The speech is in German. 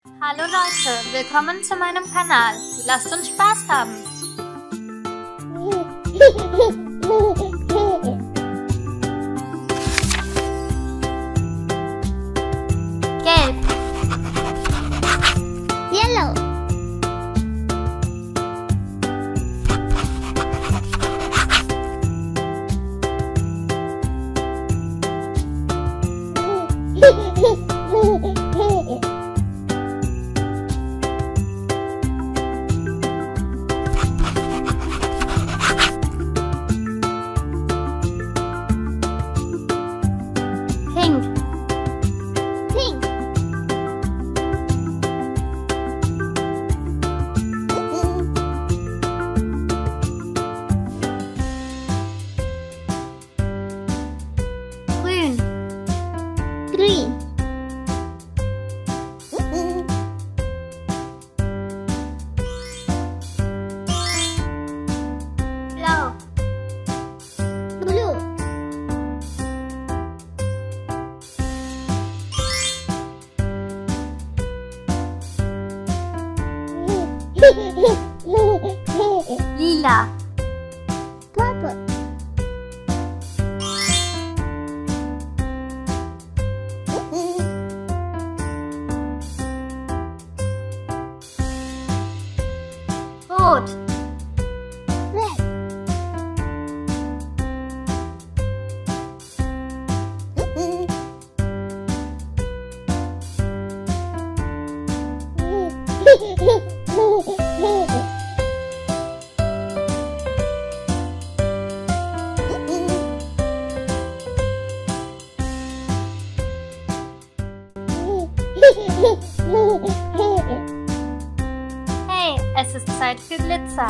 Hallo Leute, willkommen zu meinem Kanal. Lasst uns Spaß haben. Gelb. Yellow. Pink. Pink. Grün. Green. Blau. Blue. Lila. Purple. Rot. Red. Hey, es ist Zeit für Glitzer.